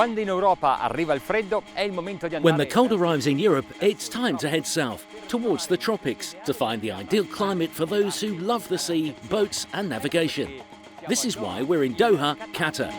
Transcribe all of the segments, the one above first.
Quando in Europa arriva il freddo, è il momento di andare... When the cold arrives in Europe, it's time to head south, towards the tropics, to find the ideal climate for those who love the sea, boats and navigation. This is why we're in Doha, Qatar.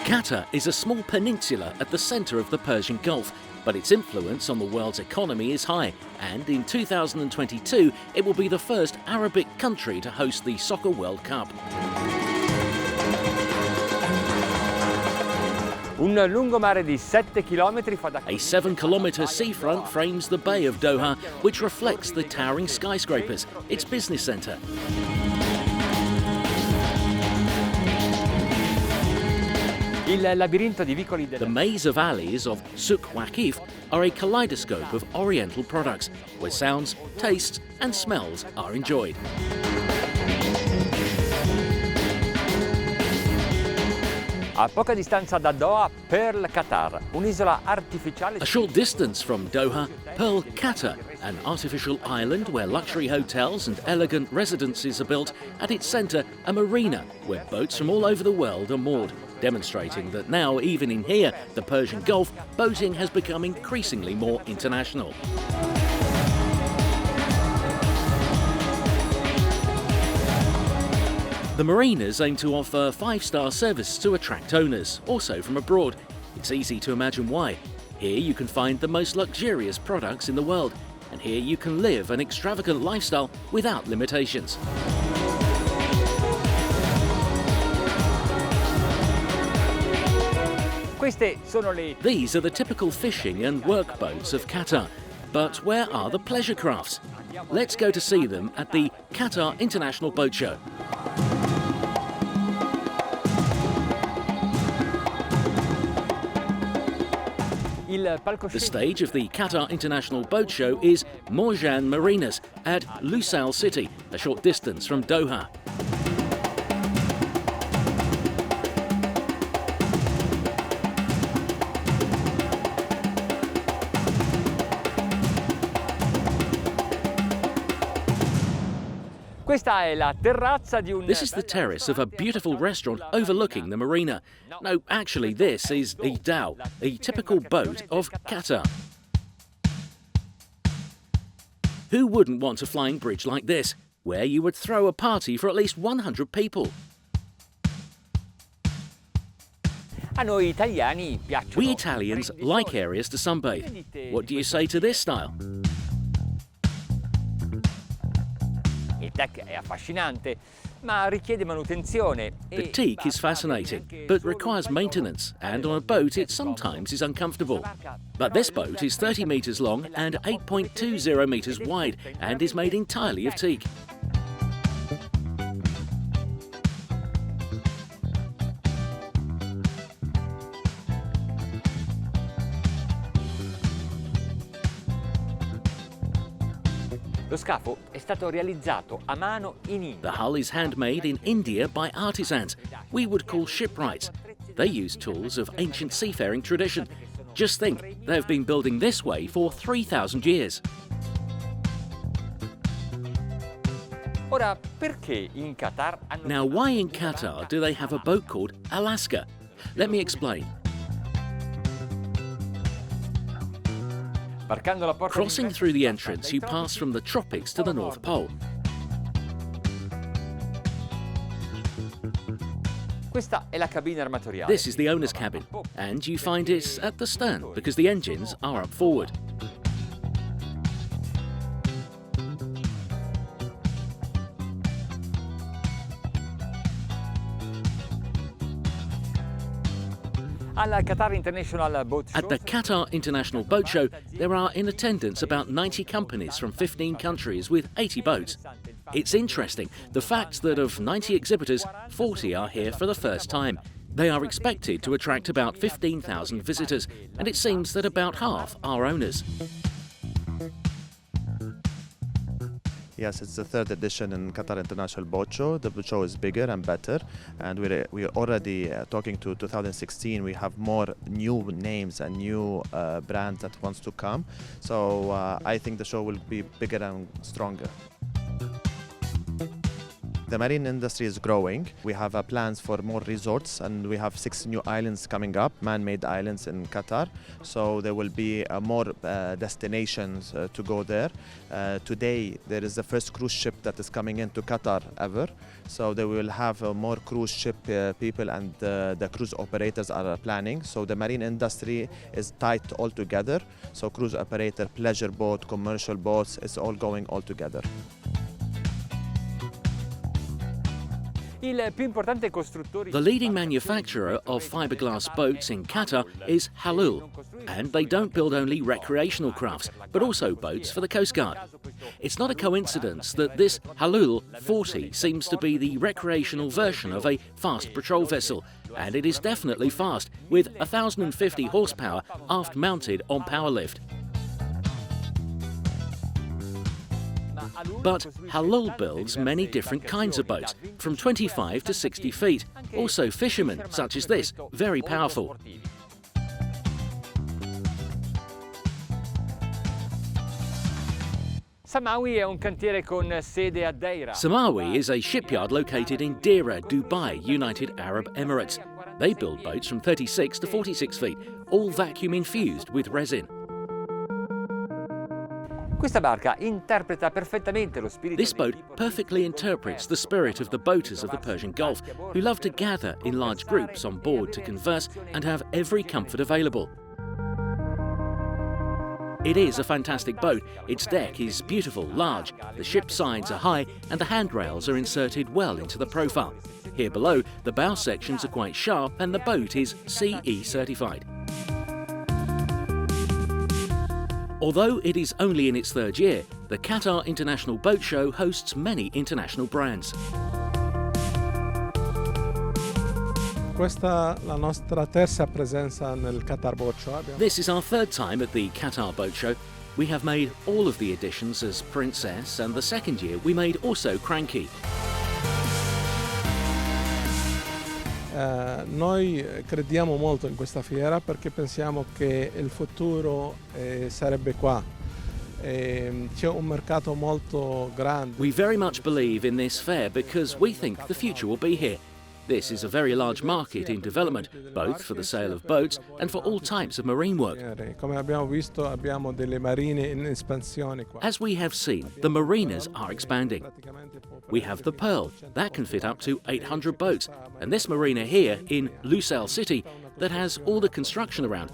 Qatar is a small peninsula at the centre of the Persian Gulf, but its influence on the world's economy is high, and in 2022 it will be the first Arabic country to host the Soccer World Cup. Un lungomare di 7 chilometri fa da... A 7-kilometre seafront frames the Bay of Doha, which reflects the towering skyscrapers, its business centre. The maze of alleys of Souk Waqif are a kaleidoscope of oriental products, where sounds, tastes and smells are enjoyed. A poca distanza da Doha, Pearl Qatar, un'isola artificiale... A short distance from Doha, Pearl Qatar, an artificial island where luxury hotels and elegant residences are built. At its centre, a marina where boats from all over the world are moored, demonstrating that now, even in here, the Persian Gulf, boating has become increasingly more international. The marinas aim to offer 5-star service to attract owners, also from abroad. It's easy to imagine why. Here you can find the most luxurious products in the world, and here you can live an extravagant lifestyle without limitations. These are the typical fishing and work boats of Qatar. But where are the pleasure crafts? Let's go to see them at the Qatar International Boat Show. The stage of the Qatar International Boat Show is Morjan Marinas at Lusail City, a short distance from Doha. This is the terrace of a beautiful restaurant overlooking the marina. No, actually this is the dhow, a typical boat of Qatar. Who wouldn't want a flying bridge like this, where you would throw a party for at least 100 people? We Italians like areas to sunbathe. What do you say to this style? The teak is fascinating, but requires maintenance, and on a boat it sometimes is uncomfortable. But this boat is 30 metres long and 8.20 metres wide, and is made entirely of teak. The hull is handmade in India by artisans we would call shipwrights. They use tools of ancient seafaring tradition. Just think, they've been building this way for 3,000 years. Now, why in Qatar do they have a boat called Alaska? Let me explain. Crossing through the entrance, you pass from the tropics to the North Pole. This is the owner's cabin, and you find it at the stern because the engines are up forward. At the Qatar International Boat Show, there are in attendance about 90 companies from 15 countries with 80 boats. It's interesting, the fact that of 90 exhibitors, 40 are here for the first time. They are expected to attract about 15,000 visitors, and it seems that about half are owners. Yes, it's the third edition in Qatar International Boat Show. The boat show is bigger and better, and we're already talking to 2016. We have more new names and new brands that wants to come. So I think the show will be bigger and stronger. The marine industry is growing. We have plans for more resorts, and we have 6 new islands coming up, man-made islands in Qatar. So there will be more destinations to go there. Today there is the first cruise ship that is coming into Qatar ever. So they will have more cruise ship people, and the cruise operators are planning. So the marine industry is tied all together. So cruise operator, pleasure boat, commercial boats, it's all going all together. The leading manufacturer of fiberglass boats in Qatar is Halul, and they don't build only recreational crafts, but also boats for the Coast Guard. It's not a coincidence that this Halul 40 seems to be the recreational version of a fast patrol vessel, and it is definitely fast, with 1,050 horsepower aft-mounted on power lift. But Halul builds many different kinds of boats, from 25 to 60 feet. Also fishermen, such as this, very powerful. Samawi is a shipyard located in Deira, Dubai, United Arab Emirates. They build boats from 36 to 46 feet, all vacuum infused with resin. This boat perfectly interprets the spirit of the boaters of the Persian Gulf, who love to gather in large groups on board to converse and have every comfort available. It is a fantastic boat. Its deck is beautiful, large, the ship's sides are high, and the handrails are inserted well into the profile. Here below, the bow sections are quite sharp and the boat is CE certified. Although it is only in its 3rd year, the Qatar International Boat Show hosts many international brands. Questa la nostra terza presenza nel Qatar Boat Show. This is our 3rd time at the Qatar Boat Show. We have made all of the editions as Princess, and the 2nd year we made also Cranky. Noi crediamo molto in questa fiera perché pensiamo che il futuro sarebbe qua. C'è un mercato molto grande. We very much believe in this fair because we think the future will be here. This is a very large market in development, both for the sale of boats and for all types of marine work. Come abbiamo visto, abbiamo delle marine in espansione qua. As we have seen, the marinas are expanding. We have the Pearl, that can fit up to 800 boats, and this marina here in Lusail City that has all the construction around.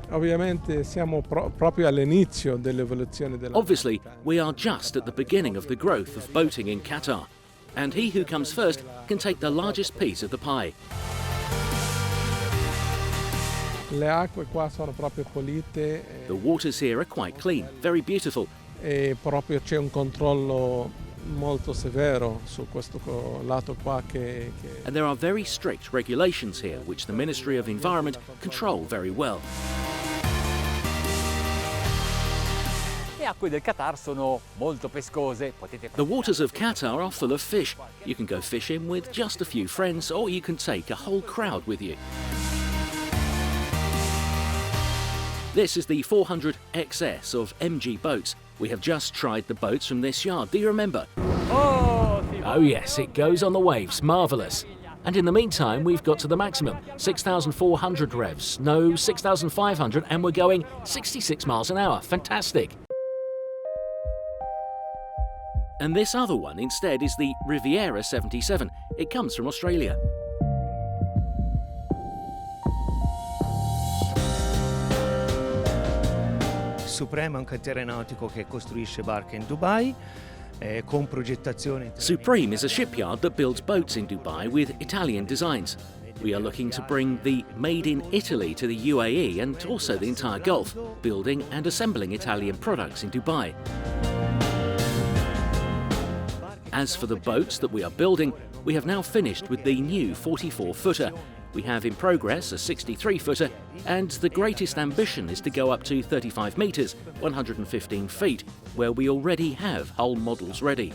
Ovviamente siamo proprio all'inizio dell'evoluzione della. Obviously, we are just at the beginning of the growth of boating in Qatar, and he who comes first can take the largest piece of the pie. Le acque qua sono proprio pulite. The waters here are quite clean, very beautiful. E proprio c'è un controllo molto severo su questo lato qua And there are very strict regulations here which the Ministry of Environment control very well. The waters of Qatar are full of fish. You can go fishing with just a few friends, or you can take a whole crowd with you. This is the 400 XS of ENG boats. We have just tried the boats from this yard. Do you remember? Oh yes, it goes on the waves. Marvellous. And in the meantime, we've got to the maximum, 6,400 revs. No, 6,500, and we're going 66 miles an hour. Fantastic. And this other one instead is the Riviera 77. It comes from Australia. Supreme è un cantiere nautico che costruisce barche in Dubai con progettazione. Supreme is a shipyard that builds boats in Dubai with Italian designs. We are looking to bring the Made in Italy to the UAE and also the entire Gulf, building and assembling Italian products in Dubai. As for the boats that we are building, we have now finished with the new 44-footer. We have in progress a 63-footer, and the greatest ambition is to go up to 35 metres, 115 feet, where we already have hull models ready.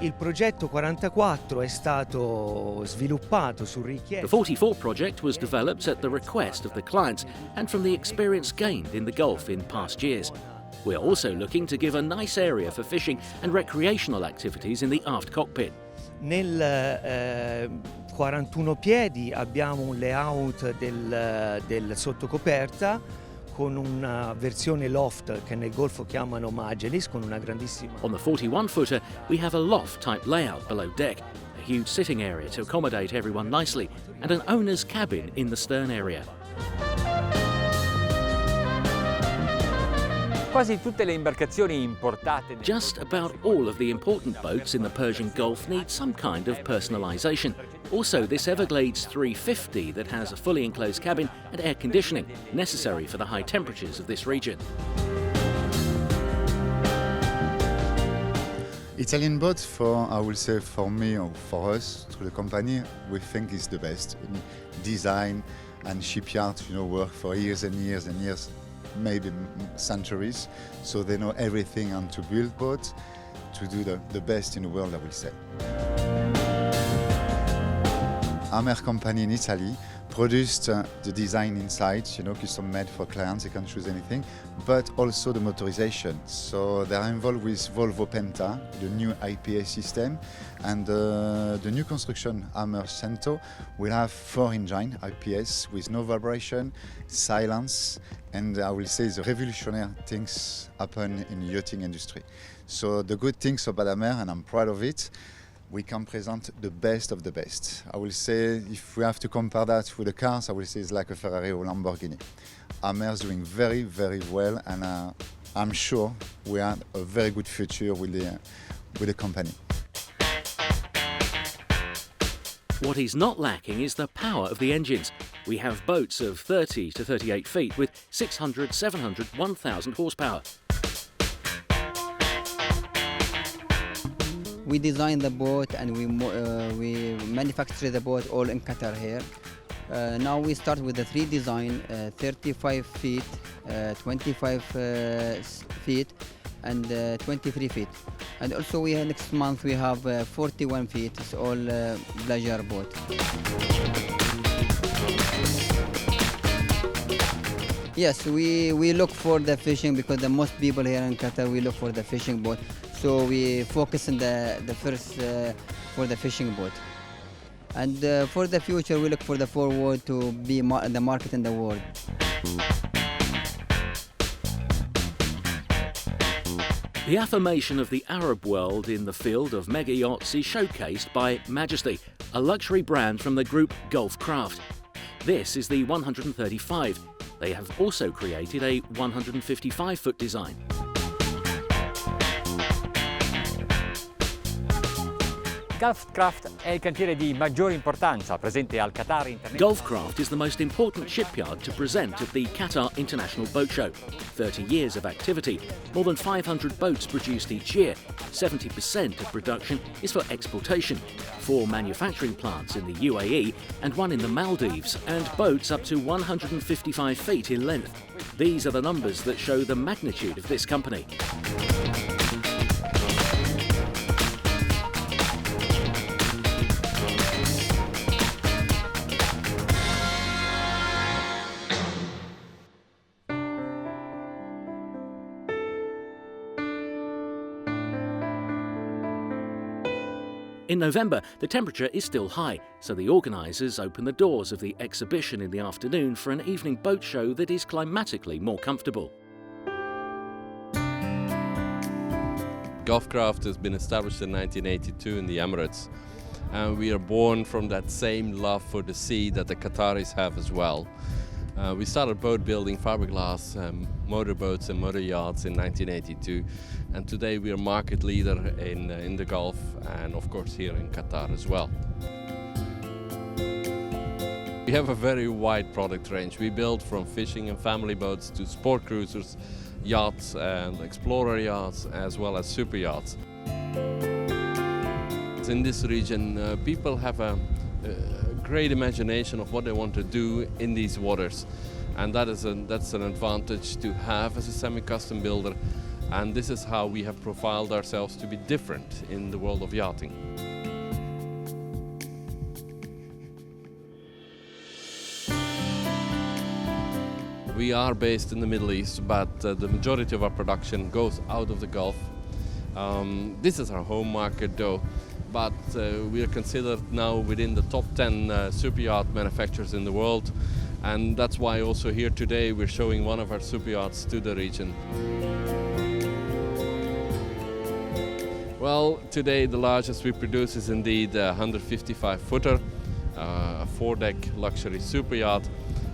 Il progetto 44 è stato sviluppato su richiesta. The 44 project was developed at the request of the clients and from the experience gained in the Gulf in past years. We're also looking to give a nice area for fishing and recreational activities in the aft cockpit. Nel 41 piedi abbiamo un layout del sottocoperta con una versione loft che nel Golfo chiamano Magelis, con una grandissima... On the 41-footer, we have a loft-type layout below deck, a huge sitting area to accommodate everyone nicely, and an owner's cabin in the stern area. Quasi tutte le imbarcazioni importate. Just about all of the important boats in the Persian Gulf need some kind of personalisation. Also, this Everglades 350 that has a fully enclosed cabin and air conditioning, necessary for the high temperatures of this region. Italian boats, I will say for me or for us, through the company, we think is the best. Design and shipyards, work for years and years and years, maybe centuries, so they know everything and to build boats, to do the best in the world, I will say. Hammer company in Italy produced the design inside, custom made for clients, they can choose anything, but also the motorization. So they are involved with Volvo Penta, the new IPA system, and the new construction Hammer Cento will have 4-engine IPS with no vibration, silence, and I will say the revolutionary things happen in the yachting industry. So the good things about Hammer, and I'm proud of it, we can present the best of the best. I will say, if we have to compare that with the cars, I will say it's like a Ferrari or Lamborghini. Hammer is doing very, very well, and I'm sure we have a very good future with the company. What is not lacking is the power of the engines. We have boats of 30 to 38 feet with 600, 700, 1,000 horsepower. We design the boat and we manufacture the boat all in Qatar here. Now we start with the 3 design, 35 feet, 25 feet and 23 feet. And also next month we have 41 feet, it's all pleasure boat. Yes, we look for the fishing because the most people here in Qatar, we look for the fishing boat. So we focus on the first for the fishing boat. And for the future, we look for the forward to be the market in the world. The affirmation of the Arab world in the field of mega yachts is showcased by Majesty, a luxury brand from the group Gulf Craft. This is the 135. They have also created a 155-foot design. Gulfcraft è il cantiere di maggiore importanza presente al Qatar International. Gulfcraft is the most important shipyard to present at the Qatar International Boat Show. 30 years of activity, more than 500 boats produced each year. 70% of production is for exportation. 4 manufacturing plants in the UAE and 1 in the Maldives, and boats up to 155 feet in length. These are the numbers that show the magnitude of this company. In November, the temperature is still high, so the organisers open the doors of the exhibition in the afternoon for an evening boat show that is climatically more comfortable. Gulfcraft has been established in 1982 in the Emirates, and we are born from that same love for the sea that the Qataris have as well. We started boat building fiberglass motorboats and motor yachts in 1982, and today we are market leader in the Gulf and of course here in Qatar as well. We have a very wide product range. We build from fishing and family boats to sport cruisers, yachts and explorer yachts, as well as super yachts. In this region, people have a great imagination of what they want to do in these waters, and that's an advantage to have as a semi-custom builder, and this is how we have profiled ourselves to be different in the world of yachting. We are based in the Middle East, but the majority of our production goes out of the Gulf. This is our home market though, but we are considered now within the top 10 superyacht manufacturers in the world, and that's why also here today we're showing one of our superyachts to the region. Well, today the largest we produce is indeed a 155-footer, a 4-deck luxury superyacht,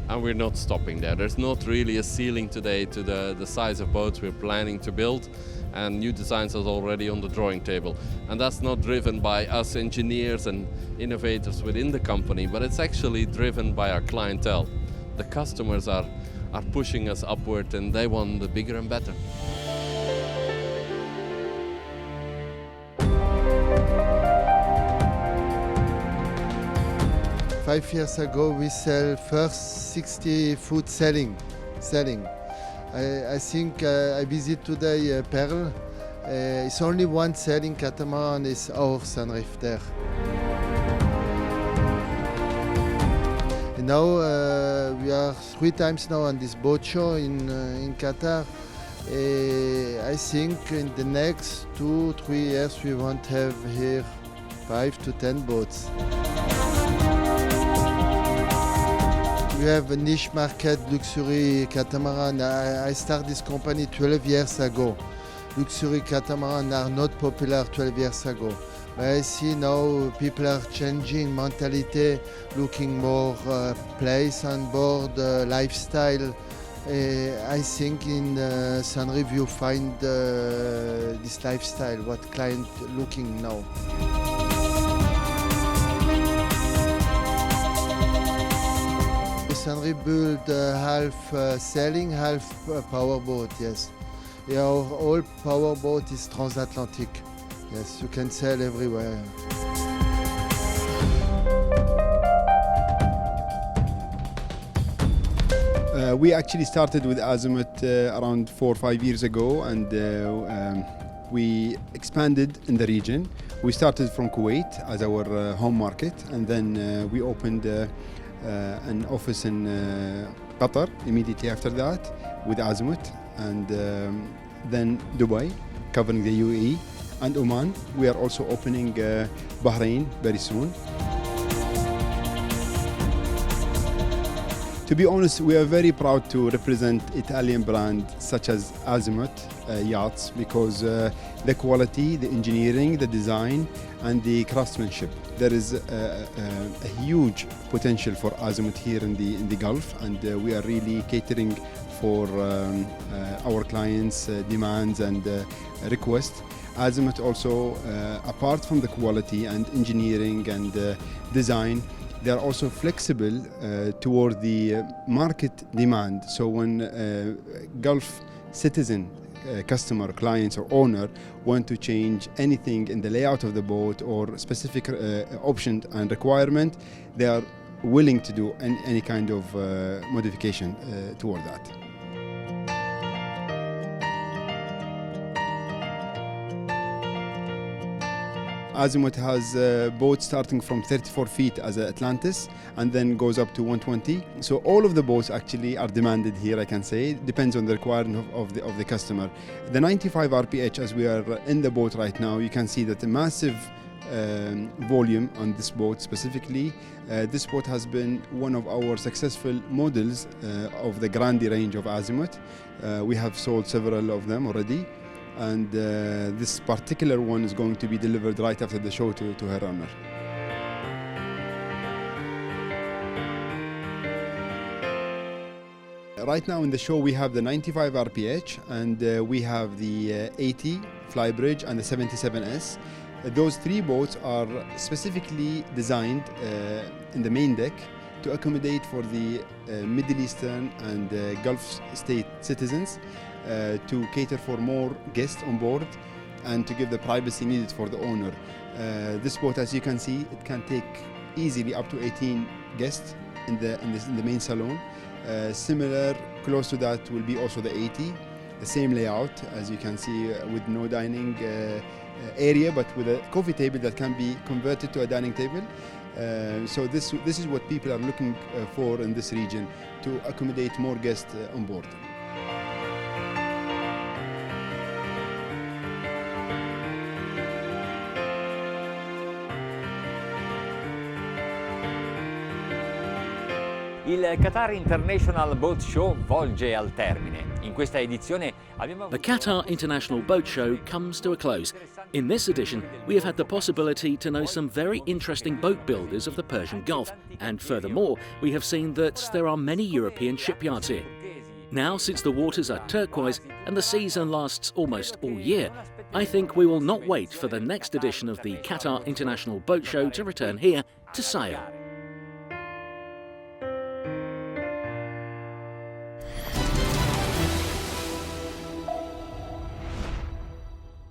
and we're not stopping there. There's not really a ceiling today to the size of boats we're planning to build, and new designs are already on the drawing table. And that's not driven by us engineers and innovators within the company, but it's actually driven by our clientele. The customers are pushing us upward, and they want the bigger and better. Five years ago, we sell first 60-foot sailing. I think I visit today Pearl. It's only one sailing catamaran, is ours and Reef there. And now we are 3 times now on this boat show in Qatar. I think in the next 2-3 years we want to have here 5 to 10 boats. We have a niche market, luxury catamaran. I started this company 12 years ago. Luxury catamaran are not popular 12 years ago. But I see now people are changing mentality, looking more place on board, lifestyle. I think in Sunreef you find this lifestyle, what client looking now. Sunreef build half sailing, half powerboat, yes. Yeah, our whole powerboat is transatlantic. Yes, you can sail everywhere. We actually started with Azimut around 4 or 5 years ago, and we expanded in the region. We started from Kuwait as our home market, and then we opened an office in Qatar immediately after that with Azimut, and then Dubai, covering the UAE, and Oman. We are also opening Bahrain very soon. To be honest, we are very proud to represent Italian brands such as Azimut yachts, because the quality, the engineering, the design, and the craftsmanship. There is a huge potential for Azimut here in the Gulf, and we are really catering for our clients' demands and requests. Azimut also, apart from the quality and engineering and design, they are also flexible toward the market demand. So when Gulf citizen, customer, clients or owner want to change anything in the layout of the boat or specific option and requirement, they are willing to do any kind of modification toward that. Azimut has boats starting from 34 feet as an Atlantis, and then goes up to 120. So all of the boats actually are demanded here, I can say. It depends on the requirement of the customer. The 95 RPH, as we are in the boat right now, you can see that the massive volume on this boat specifically. This boat has been one of our successful models of the Grandi range of Azimut. We have sold several of them already, and this particular one is going to be delivered right after the show to her owner. Right now in the show we have the 95 RPH, and we have the 80 Flybridge and the 77S. Those three boats are specifically designed in the main deck to accommodate for the Middle Eastern and Gulf state citizens, to cater for more guests on board and to give the privacy needed for the owner. This boat, as you can see, it can take easily up to 18 guests in the main salon. Similar, close to that will be also the 80, the same layout as you can see, with no dining area, but with a coffee table that can be converted to a dining table. So this is what people are looking for in this region, to accommodate more guests on board. Il Qatar International Boat Show volge al termine. In questa edizione abbiamo The Qatar International Boat Show comes to a close. In this edition, we have had the possibility to know some very interesting boat builders of the Persian Gulf, and furthermore, we have seen that there are many European shipyards here. Now, since the waters are turquoise and the season lasts almost all year, I think we will not wait for the next edition of the Qatar International Boat Show to return here to sail.